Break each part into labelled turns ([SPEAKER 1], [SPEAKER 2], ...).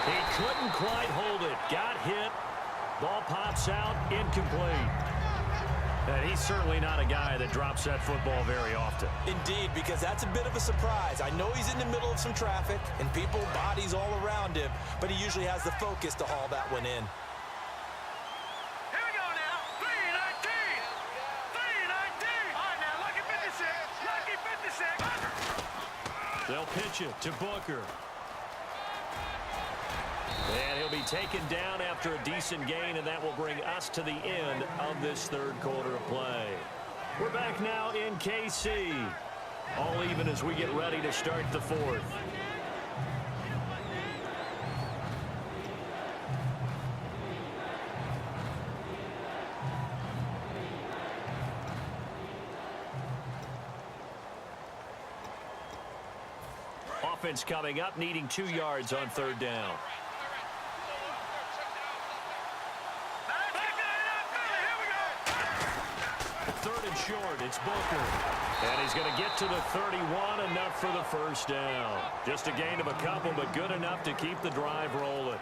[SPEAKER 1] He couldn't quite hold it. Got hit. Ball pops out. Incomplete. And he's certainly not a guy that drops that football very often.
[SPEAKER 2] Indeed, because that's a bit of a surprise. I know he's in the middle of some traffic and people, bodies all around him, but he usually has the focus to haul that one in.
[SPEAKER 3] Here we go now. 319. 319. All right, now, lucky 56. Lucky 56.
[SPEAKER 1] They'll pitch it to Booker. And he'll be taken down after a decent gain, and that will bring us to the end of this third quarter of play. We're back now in KC. All even as we get ready to start the fourth. Offense coming up, needing 2 yards on third down. Third and short, it's Booker. And he's going to get to the 31, enough for the first down. Just a gain of a couple, but good enough to keep the drive rolling.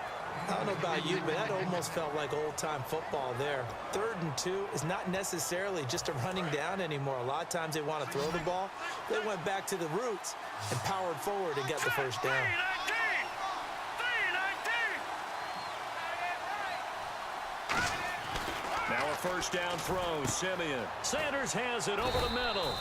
[SPEAKER 2] I don't know about you, but that almost felt like old-time football there. 3rd and 2 is not necessarily just a running down anymore. A lot of times they want to throw the ball. They went back to the roots and powered forward and got the first down.
[SPEAKER 3] 319.
[SPEAKER 1] Now a first down throw, Simeon. Sanders has it over the middle.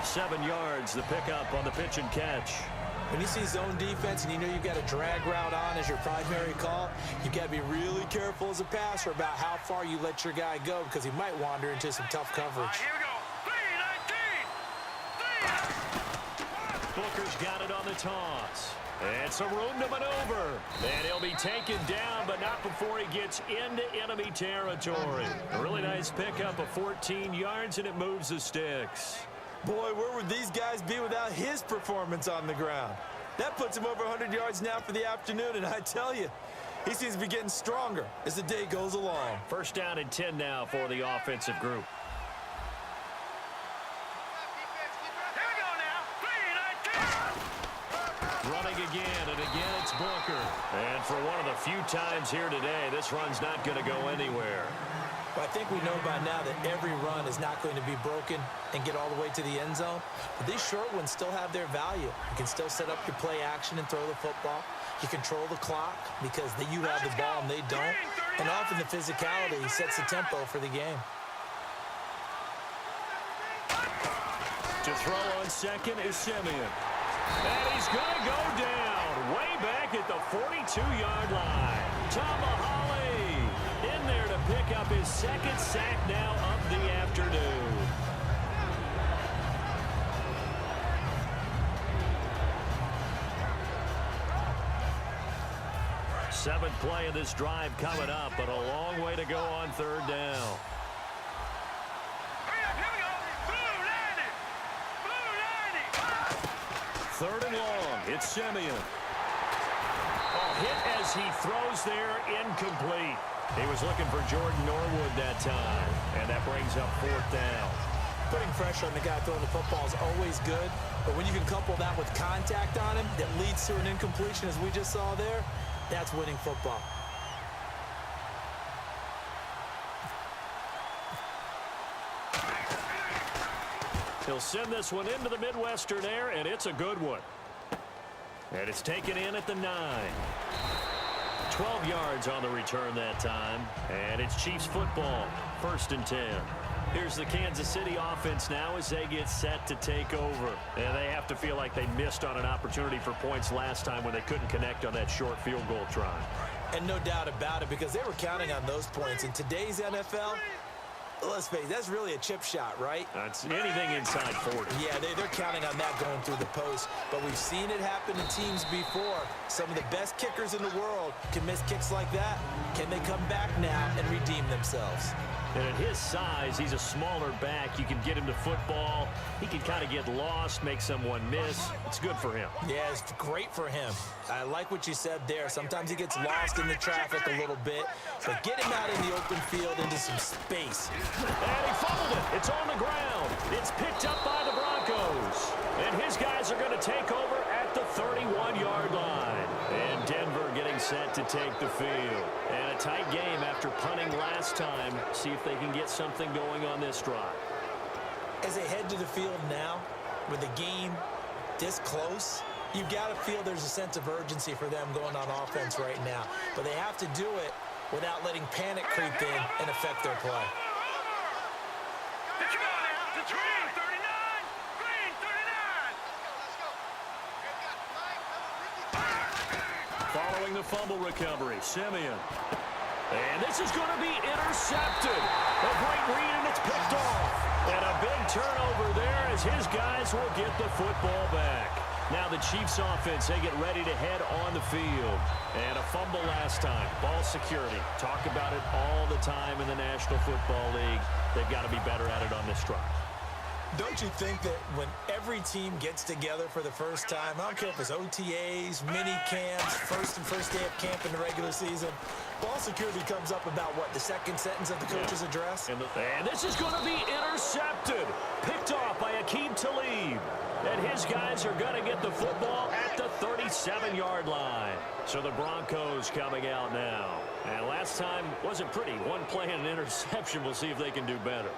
[SPEAKER 1] 7 yards, the pickup on the pitch and catch.
[SPEAKER 2] When you see zone defense and you know you've got a drag route on as your primary call, you've got to be really careful as a passer about how far you let your guy go because he might wander into some tough coverage.
[SPEAKER 3] Here we go. 319.
[SPEAKER 1] Booker's got it on the toss. And some room to maneuver. And he'll be taken down, but not before he gets into enemy territory. A really nice pickup of 14 yards, and it moves the sticks.
[SPEAKER 2] Boy, where would these guys be without his performance on the ground? That puts him over 100 yards now for the afternoon, and I tell you, he seems to be getting stronger as the day goes along.
[SPEAKER 1] First down and 10 now for the offensive group.
[SPEAKER 3] Here we go now. 319.
[SPEAKER 1] Running again, and again it's Booker. And for one of the few times here today, this run's not going to go anywhere.
[SPEAKER 2] Well, I think we know by now that every run is not going to be broken and get all the way to the end zone. But these short ones still have their value. You can still set up your play action and throw the football. You control the clock because you have the ball and they don't. And often the physicality sets the tempo for the game.
[SPEAKER 1] To throw on second is Simeon. And he's going to go down way back at the 42-yard line. Tomahawk in there to pick up his second sack now of the afternoon. Seventh play of this drive coming up, but a long way to go on third down.
[SPEAKER 3] Hurry up, here we go. Blue 90. Blue 90.
[SPEAKER 1] Third and long, it's Simeon. Hit as he throws there, incomplete. He was looking for Jordan Norwood that time, and that brings up fourth down.
[SPEAKER 2] Putting pressure on the guy throwing the football is always good, but when you can couple that with contact on him that leads to an incompletion, as we just saw there, that's winning football.
[SPEAKER 1] He'll send this one into the Midwestern air, and it's a good one. And it's taken in at the 9. 12 yards on the return that time. And it's Chiefs football. 1st and 10. Here's the Kansas City offense now as they get set to take over. And they have to feel like they missed on an opportunity for points last time when they couldn't connect on that short field goal try.
[SPEAKER 2] And no doubt about it, because they were counting on those points. In today's NFL, let's face it, that's really a chip shot, right?
[SPEAKER 1] That's anything inside 40.
[SPEAKER 2] Yeah, they're counting on that going through the post. But we've seen it happen to teams before. Some of the best kickers in the world can miss kicks like that. Can they come back now and redeem themselves?
[SPEAKER 1] And at his size, he's a smaller back. You can get him to football. He can kind of get lost, make someone miss. It's good for him.
[SPEAKER 2] Yeah, it's great for him. I like what you said there. Sometimes he gets lost in the traffic a little bit. But get him out in the open field into some space.
[SPEAKER 1] And he fumbled it. It's on the ground. It's picked up by the Broncos. And his guys are going to take over at the 31-yard line. And Denver getting set to take the field. And a tight game after punting last time. See if they can get something going on this drive.
[SPEAKER 2] As they head to the field now, with the game this close, you've got to feel there's a sense of urgency for them going on offense right now. But they have to do it without letting panic creep in and affect their play.
[SPEAKER 1] Following the fumble recovery, Simeon. And this is going to be intercepted. A great read, and it's picked off. And a big turnover there as his guys will get the football back. Now the Chiefs offense, they get ready to head on the field. And a fumble last time. Ball security. Talk about it all the time in the National Football League. They've got to be better at it on this drive.
[SPEAKER 2] Don't you think that when every team gets together for the first time, I don't care if it's OTAs, mini camps, first day of camp in the regular season, ball security comes up about, what, the second sentence of the coach's address?
[SPEAKER 1] And this is going to be intercepted. Picked off by Aqib Talib. And his guys are going to get the football at the 37-yard line. So the Broncos coming out now. And last time wasn't pretty. One play and an interception. We'll see if they can do better.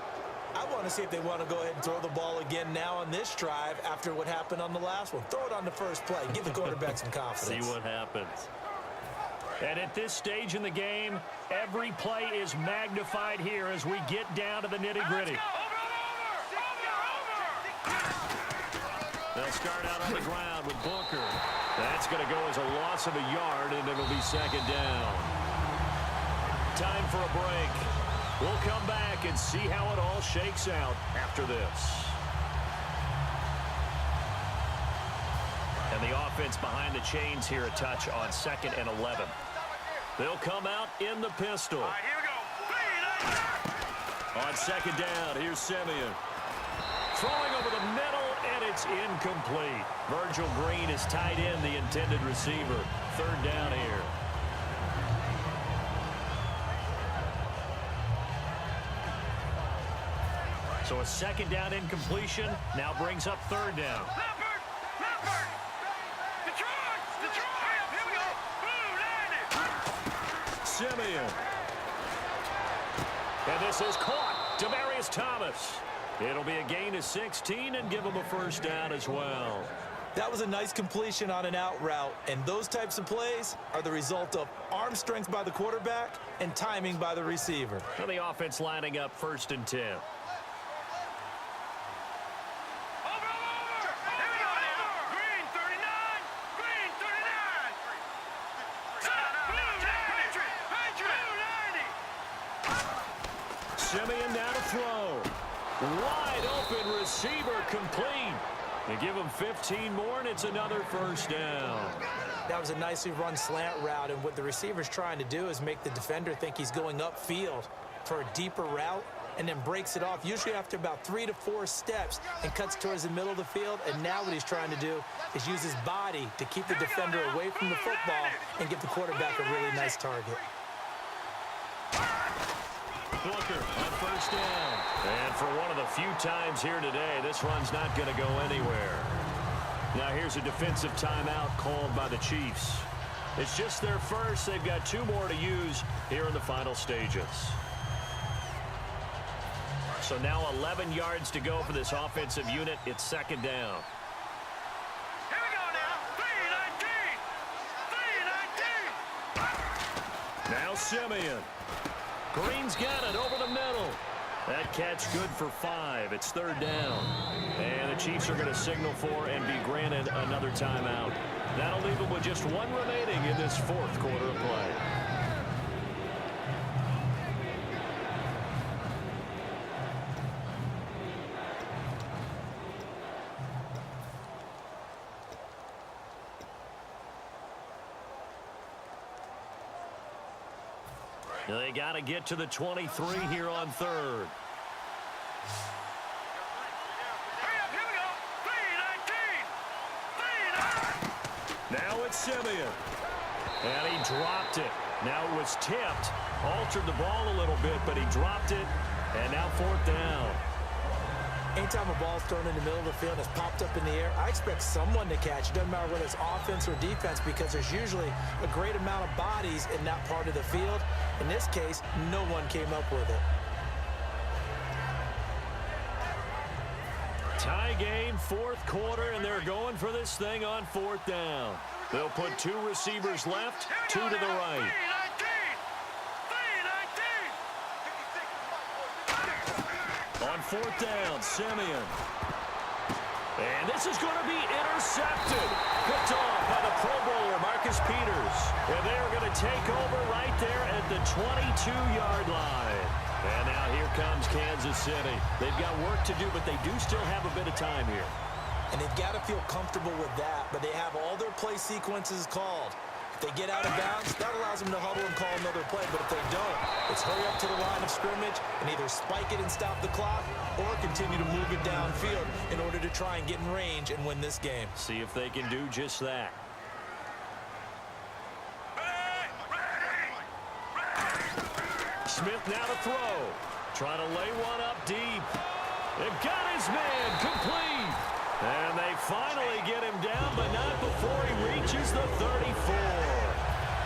[SPEAKER 2] I want to see if they want to go ahead and throw the ball again now on this drive after what happened on the last one. Throw it on the first play. Give the quarterback some confidence.
[SPEAKER 1] See what happens. And at this stage in the game, every play is magnified here as we get down to the nitty-gritty. They'll start out on the ground with Booker. That's going to go as a loss of a yard, and it'll be second down. Time for a break. We'll come back and see how it all shakes out after this. And the offense behind the chains here a touch on 2nd and 11. They'll come out in the pistol.
[SPEAKER 3] All right, here we go.
[SPEAKER 1] On 2nd down, here's Simeon. Throwing over the middle, and it's incomplete. Virgil Green is tied in, the intended receiver. 3rd down here. So a 2nd down incompletion now brings up 3rd down.
[SPEAKER 3] Leopard! Detroit! Here we go. Blue 90!
[SPEAKER 1] Simeon. And this is caught. Demaryius Thomas. It'll be a gain of 16 and give him a 1st down as well.
[SPEAKER 2] That was a nice completion on an out route, and those types of plays are the result of arm strength by the quarterback and timing by the receiver.
[SPEAKER 1] So the offense lining up 1st and 10.
[SPEAKER 3] Over! Here we go now. Green 39! Green 39! Blue 90!
[SPEAKER 1] Simeon now to throw. Wide open receiver complete. They give him 15 more, and it's another 1st down.
[SPEAKER 2] That was a nicely run slant route, and what the receiver's trying to do is make the defender think he's going upfield for a deeper route, and then breaks it off, usually after about 3 to 4 steps, and cuts towards the middle of the field. And now what he's trying to do is use his body to keep the defender away from the football and give the quarterback a really nice target.
[SPEAKER 1] Booker on 1st down. And for one of the few times here today, this run's not going to go anywhere. Now here's a defensive timeout called by the Chiefs. It's just their first. They've got 2 more to use here in the final stages. So now 11 yards to go for this offensive unit. It's 2nd down.
[SPEAKER 3] Here we go now. 3-19!
[SPEAKER 1] Now Simeon. Green's got it over the middle. That catch good for 5. It's 3rd down. And the Chiefs are going to signal for and be granted another timeout. That'll leave them with just 1 remaining in this 4th quarter of play. They got to get to the 23 here on 3rd.
[SPEAKER 3] Hurry up, here we go. 3-19!
[SPEAKER 1] Now it's Simeon. And he dropped it. Now it was tipped. Altered the ball a little bit, but he dropped it. And now 4th down.
[SPEAKER 2] Anytime a ball's thrown in the middle of the field and it's popped up in the air, I expect someone to catch. It doesn't matter whether it's offense or defense because there's usually a great amount of bodies in that part of the field. In this case, no one came up with it.
[SPEAKER 1] Tie game, fourth quarter, and they're going for this thing on fourth down. They'll put two receivers left, two to the right. On fourth down, Simeon. And this is going to be intercepted. Picked off by the Pro Bowler, Marcus Peters. And they're going to take over right there at the 22-yard line. And now here comes Kansas City. They've got work to do, but they do still have a bit of time here.
[SPEAKER 2] And they've got to feel comfortable with that, but they have all their play sequences called. If they get out of bounds, that allows them to huddle and call another play, but if they don't, it's hurry up to the line of scrimmage and either spike it and stop the clock or continue to move it downfield in order to try and get in range and win this game.
[SPEAKER 1] See if they can do just that. Smith now to throw. Trying to lay one up deep. They've got his man complete. And they finally get him down, but not before he reaches the 34.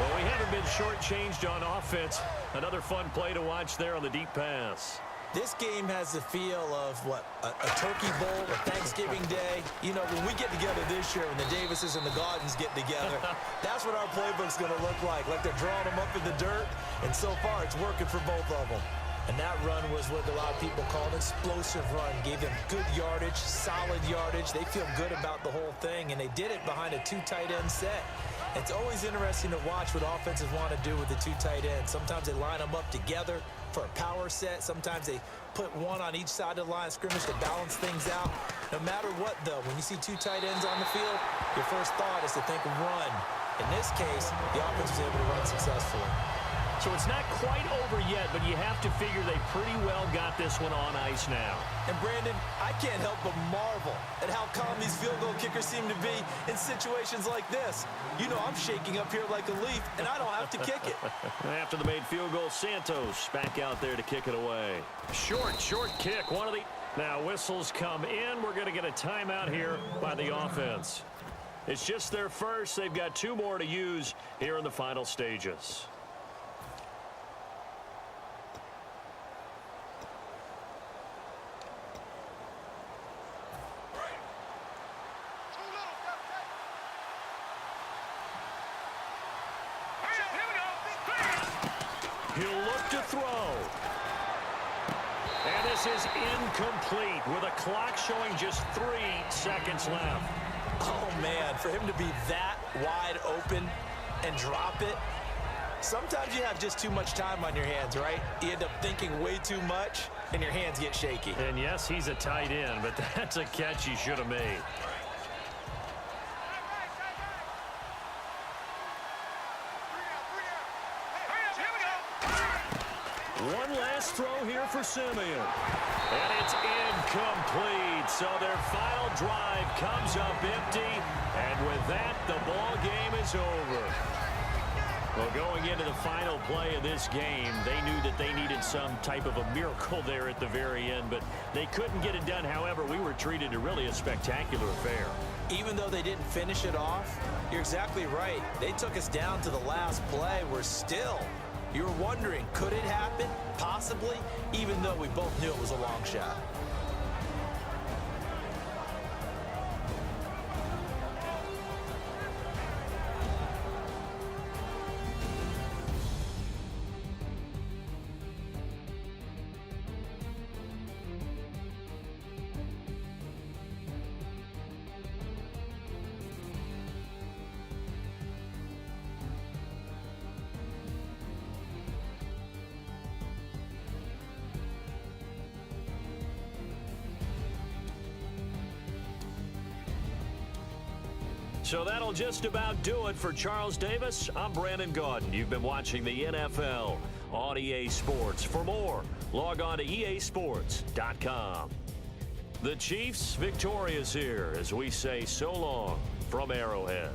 [SPEAKER 1] Well, we haven't been shortchanged on offense. Another fun play to watch there on the deep pass.
[SPEAKER 2] This game has the feel of, a Turkey Bowl, a Thanksgiving Day. You know, when we get together this year, when the Davises and the Gardens get together, that's what our playbook's going to look like they're drawing them up in the dirt, and so far it's working for both of them. And that run was what a lot of people call an explosive run. Gave them good yardage, solid yardage. They feel good about the whole thing, and they did it behind a two tight end set. It's always interesting to watch what offenses want to do with the two tight ends. Sometimes they line them up together for a power set. Sometimes they put one on each side of the line of scrimmage to balance things out. No matter what, though, when you see two tight ends on the field, your first thought is to think of run. In this case, the offense was able to run successfully.
[SPEAKER 1] So it's not quite over yet, but you have to figure they pretty well got this one on ice now.
[SPEAKER 2] And, Brandon, I can't help but marvel at how calm these field goal kickers seem to be in situations like this. You know, I'm shaking up here like a leaf, and I don't have to kick it.
[SPEAKER 1] After the made field goal, Santos back out there to kick it away. Short kick. One of the... Now, whistles come in. We're going to get a timeout here by the offense. It's just their first. They've got two more to use here in the final stages. He'll look to throw. And this is incomplete with a clock showing just 3 seconds left.
[SPEAKER 2] Oh, man, for him to be that wide open and drop it, sometimes you have just too much time on your hands, right? You end up thinking way too much, and your hands get shaky.
[SPEAKER 1] And, yes, he's a tight end, but that's a catch he should have made. One last throw here for Simeon. And it's incomplete. So their final drive comes up empty. And with that, the ball game is over. Well, going into the final play of this game, they knew that they needed some type of a miracle there at the very end, but they couldn't get it done. However, we were treated to really a spectacular affair.
[SPEAKER 2] Even though they didn't finish it off, you're exactly right. They took us down to the last play. We're still... You're wondering, could it happen? Possibly, even though we both knew it was a long shot.
[SPEAKER 1] So that'll just about do it for Charles Davis. I'm Brandon Gaudin. You've been watching the NFL on EA Sports. For more, log on to easports.com. The Chiefs victorious here as we say so long from Arrowhead.